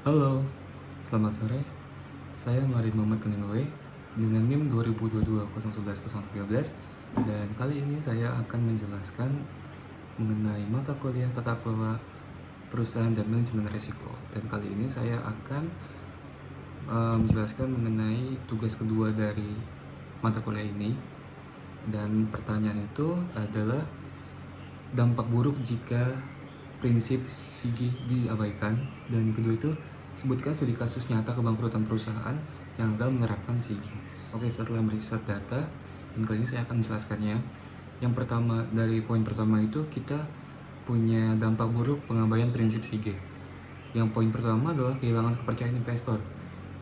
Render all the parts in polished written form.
Halo, selamat sore. Saya Marin Muhammad Keningawe dengan NIM 2022-011013 dan kali ini saya akan menjelaskan mengenai mata kuliah tata kelola perusahaan dan manajemen risiko. Dan kali ini saya akan menjelaskan mengenai tugas kedua dari mata kuliah ini. Dan pertanyaan itu adalah dampak buruk jika prinsip SIGI diabaikan, dan kedua itu sebutkan studi kasus nyata kebangkrutan perusahaan yang gagal menerapkan SIGI. Oke, setelah meriset data, dan kali ini saya akan menjelaskannya. Yang pertama, dari poin pertama itu kita punya dampak buruk pengabaian prinsip SIGI. Yang poin pertama adalah kehilangan kepercayaan investor,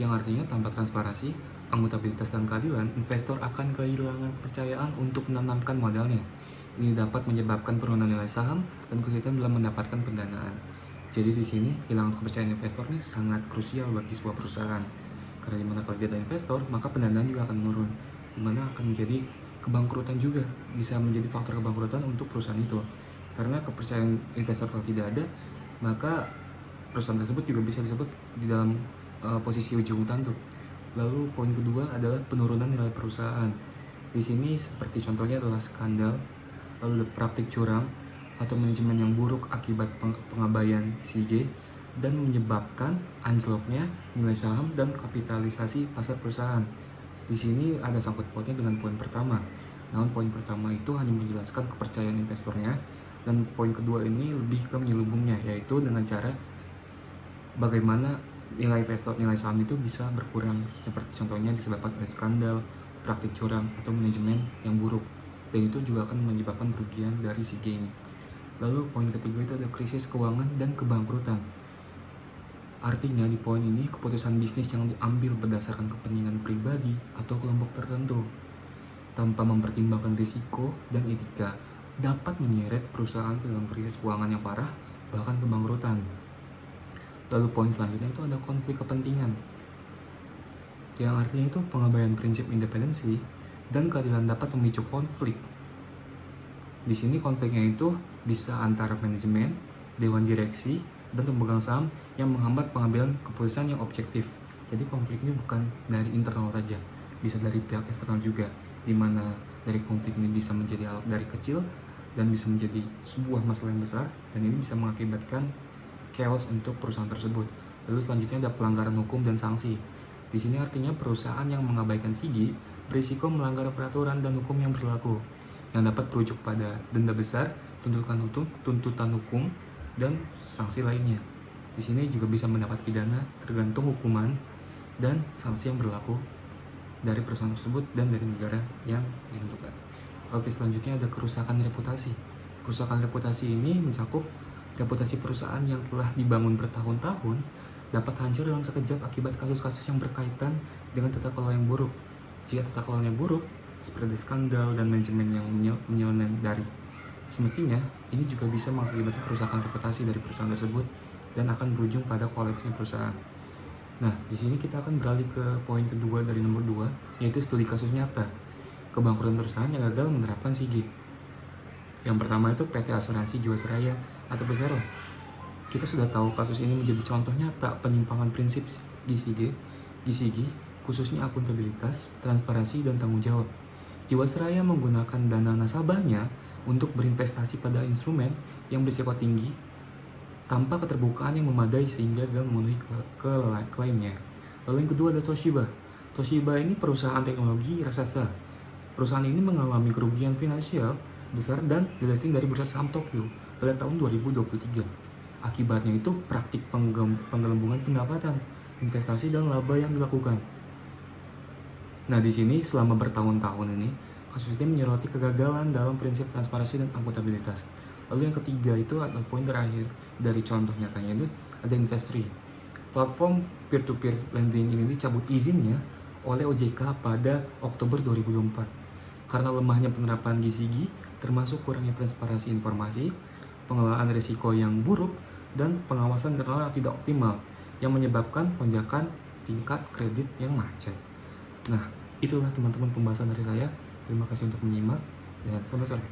yang artinya tanpa transparansi, akuntabilitas dan keadilan, investor akan kehilangan kepercayaan untuk menanamkan modalnya. Ini dapat menyebabkan penurunan nilai saham dan kesulitan dalam mendapatkan pendanaan. Jadi di sini kehilangan kepercayaan investor ini sangat krusial bagi sebuah perusahaan. Karena dimana kalau tidak ada investor, maka pendanaan juga akan menurun, dimana akan menjadi kebangkrutan juga, bisa menjadi faktor kebangkrutan untuk perusahaan itu. Karena kepercayaan investor kalau tidak ada, maka perusahaan tersebut juga bisa disebut di dalam posisi ujung tanduk. Lalu poin kedua adalah penurunan nilai perusahaan. Di sini seperti contohnya adalah skandal, lalu praktik curang atau manajemen yang buruk akibat pengabaian SIGI, dan menyebabkan anjloknya nilai saham dan kapitalisasi pasar perusahaan. Di sini ada sangkut pautnya dengan poin pertama. Namun poin pertama itu hanya menjelaskan kepercayaan investornya, dan poin kedua ini lebih ke menyelubungnya, yaitu dengan cara bagaimana nilai saham itu bisa berkurang, seperti contohnya disebabkan oleh skandal, praktik curang atau manajemen yang buruk, dan itu juga akan menyebabkan kerugian dari SIGI ini. Lalu poin ketiga itu ada krisis keuangan dan kebangkrutan. Artinya di poin ini keputusan bisnis yang diambil berdasarkan kepentingan pribadi atau kelompok tertentu tanpa mempertimbangkan risiko dan etika dapat menyeret perusahaan ke dalam krisis keuangan yang parah, bahkan kebangkrutan. Lalu poin selanjutnya itu ada konflik kepentingan, yang artinya itu pengabaian prinsip independensi dan keadilan dapat memicu konflik. Di sini konfliknya itu bisa antara manajemen, dewan direksi, dan pemegang saham yang menghambat pengambilan keputusan yang objektif. Jadi konflik ini bukan dari internal saja, bisa dari pihak eksternal juga, di mana dari konflik ini bisa menjadi hal dari kecil dan bisa menjadi sebuah masalah yang besar, dan ini bisa mengakibatkan chaos untuk perusahaan tersebut. Lalu selanjutnya ada pelanggaran hukum dan sanksi. Di sini artinya perusahaan yang mengabaikan SIGI berisiko melanggar peraturan dan hukum yang berlaku, yang dapat merujuk pada denda besar, tuntutan hukum, dan sanksi lainnya. Di sini juga bisa mendapat pidana tergantung hukuman dan sanksi yang berlaku dari perusahaan tersebut dan dari negara yang ditentukan. Oke, selanjutnya ada kerusakan reputasi. Kerusakan reputasi ini mencakup reputasi perusahaan yang telah dibangun bertahun-tahun dapat hancur dalam sekejap akibat kasus-kasus yang berkaitan dengan tata kelola yang buruk. Jika tata kelola yang buruk, seperti skandal dan manajemen yang menyelewengkan, semestinya ini juga bisa mengakibatkan kerusakan reputasi dari perusahaan tersebut dan akan berujung pada kolapsnya perusahaan. Nah, di sini kita akan beralih ke poin kedua dari nomor 2, yaitu studi kasus nyata kebangkrutan perusahaan yang gagal menerapkan SIGI. Yang pertama itu PT Asuransi Jiwasraya atau Persero. Kita sudah tahu kasus ini menjadi contoh nyata penyimpangan prinsip di SIGI, khususnya akuntabilitas, transparansi, dan tanggung jawab. Jiwasraya menggunakan dana nasabahnya untuk berinvestasi pada instrumen yang berisiko tinggi tanpa keterbukaan yang memadai sehingga gagal memenuhi klaimnya. Lalu yang kedua ada Toshiba. Toshiba ini perusahaan teknologi raksasa. Perusahaan ini mengalami kerugian finansial besar dan dilisting dari bursa saham Tokyo pada tahun 2023. Akibatnya itu praktik penggelembungan pendapatan, investasi, dan laba yang dilakukan. Nah, di sini selama bertahun-tahun ini kasus ini menyoroti kegagalan dalam prinsip transparansi dan akuntabilitas. Lalu yang ketiga itu adalah poin terakhir dari contoh nyatanya itu ada Investri. Platform peer-to-peer lending ini dicabut izinnya oleh OJK pada Oktober 2024 karena lemahnya penerapan SIGI, termasuk kurangnya transparansi informasi, pengelolaan risiko yang buruk, dan pengawasan internal yang tidak optimal, yang menyebabkan lonjakan tingkat kredit yang macet. Nah, itulah teman-teman pembahasan dari saya. Terima kasih untuk menyimak, dan sampai sore.